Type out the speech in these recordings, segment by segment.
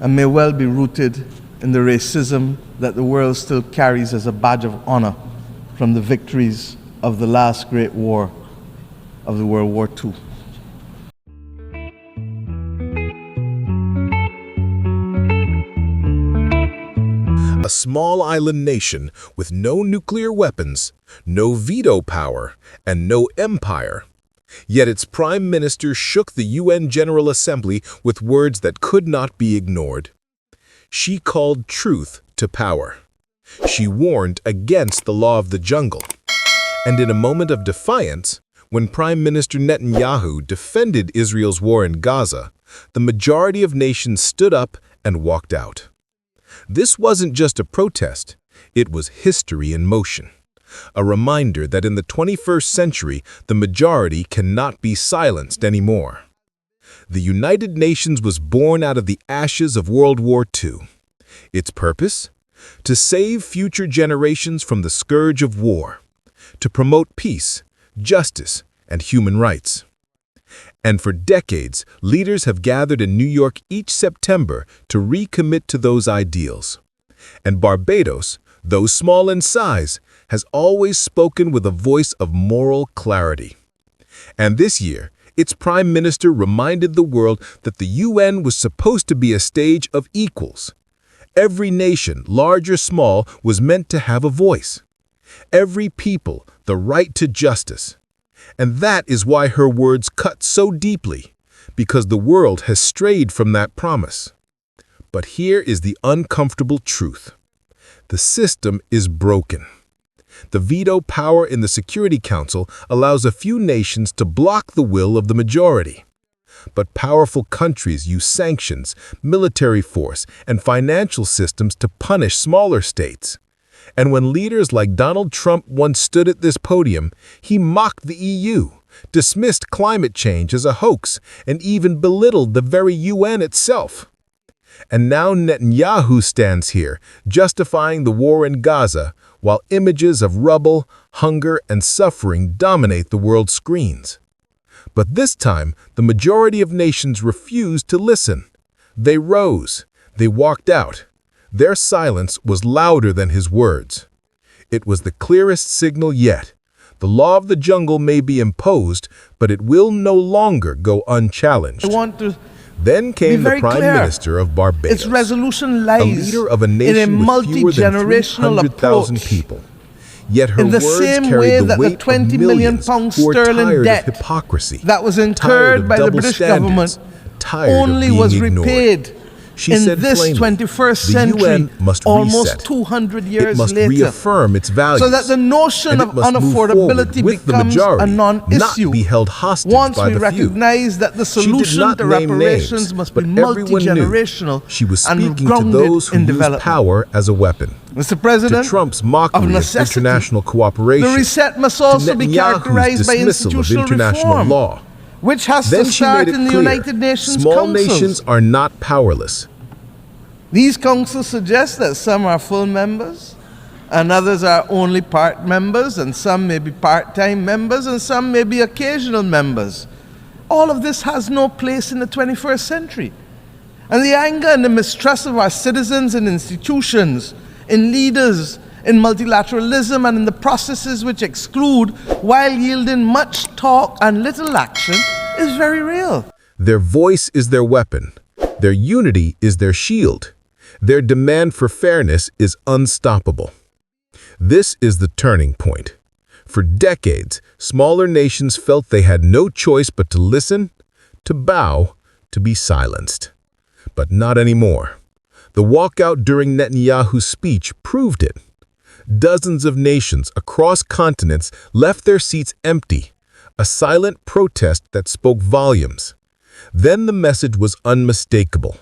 and may well be rooted in the racism that the world still carries as a badge of honor from the victories of the last great war of the World War II. A small island nation with no nuclear weapons, no veto power, and no empire. Yet its prime minister shook the UN General Assembly with words that could not be ignored. She called truth to power. She warned against the law of the jungle. And in a moment of defiance, when Prime Minister Netanyahu defended Israel's war in Gaza, the majority of nations stood up and walked out. This wasn't just a protest, it was history in motion. A reminder that in the 21st century, the majority cannot be silenced anymore. The United Nations was born out of the ashes of World War II. Its purpose? To save future generations from the scourge of war, to promote peace, justice, and human rights. And for decades, leaders have gathered in New York each September to recommit to those ideals. And Barbados, though small in size, has always spoken with a voice of moral clarity. And this year, its prime minister reminded the world that the UN was supposed to be a stage of equals. Every nation, large or small, was meant to have a voice. Every people, the right to justice. And that is why her words cut so deeply, because the world has strayed from that promise. But here is the uncomfortable truth. The system is broken. The veto power in the Security Council allows a few nations to block the will of the majority. But powerful countries use sanctions, military force, and financial systems to punish smaller states. And when leaders like Donald Trump once stood at this podium, he mocked the EU, dismissed climate change as a hoax, and even belittled the very UN itself. And now Netanyahu stands here, justifying the war in Gaza, while images of rubble, hunger, and suffering dominate the world's screens. But this time, the majority of nations refused to listen. They rose. They walked out. Their silence was louder than his words. It was the clearest signal yet. The law of the jungle may be imposed, but it will no longer go unchallenged. Then came the Prime Minister of Barbados, its resolution lies a leader of a nation with fewer than 300,000 people. Yet her in the words same carried way the that weight the 20 of million millions pound who are sterling tired debt of hypocrisy, that was tired incurred of by the double British standards, government tired of only being was ignored. repaid She in said this plainly, 21st the century, UN must almost reset. 200 It years must later, reaffirm its values, so that the notion and of it must move forward unaffordability with the becomes majority, a non-issue not be held hostage once by we the few. recognize that the She did solution not to name reparations names, must be but everyone knew multi-generational she was and speaking to grounded those who in use development. power as a weapon. Mr. To President, Trump's of mockery of necessity, international cooperation, the reset must to also be Netanyahu's characterized by dismissal of institutional international reform, law. which has Then to she made start it in the clear, United Nations small councils. nations are not powerless. These councils suggest that some are full members, and others are only part members, and some may be part-time members, and some may be occasional members. All of this has no place in the 21st century. And the anger and the mistrust of our citizens in institutions, in leaders, in multilateralism, and in the processes which exclude while yielding much talk and little action is very real. Their voice is their weapon. Their unity is their shield. Their demand for fairness is unstoppable. This is the turning point. For decades, smaller nations felt they had no choice but to listen, to bow, to be silenced. But not anymore. The walkout during Netanyahu's speech proved it. Dozens of nations across continents left their seats empty, a silent protest that spoke volumes. Then the message was unmistakable.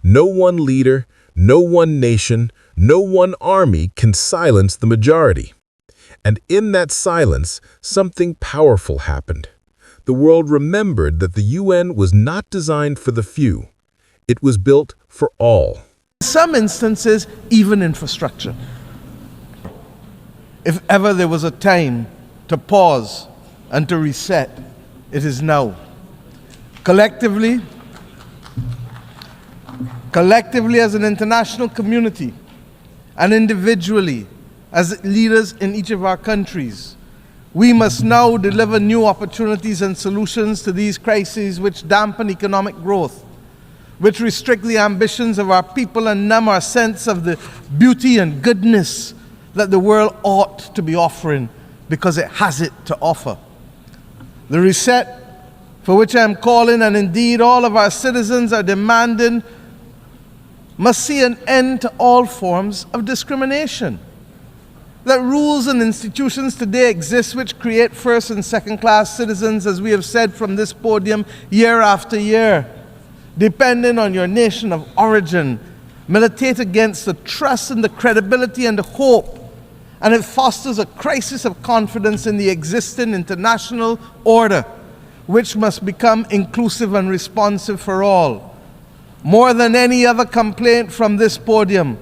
No one leader, no one nation, no one army can silence the majority. And in that silence, something powerful happened. The world remembered that the UN was not designed for the few. It was built for all. In some instances, even infrastructure. If ever there was a time to pause and to reset, it is now. Collectively, Collectively as an international community and individually as leaders in each of our countries, we must now deliver new opportunities and solutions to these crises which dampen economic growth, which restrict the ambitions of our people and numb our sense of the beauty and goodness that the world ought to be offering because it has it to offer. The reset for which I am calling, and indeed all of our citizens are demanding, must see an end to all forms of discrimination. That rules and institutions today exist which create first and second class citizens, as we have said from this podium year after year, depending on your nation of origin, militate against the trust and the credibility and the hope, and it fosters a crisis of confidence in the existing international order, which must become inclusive and responsive for all. More than any other complaint from this podium,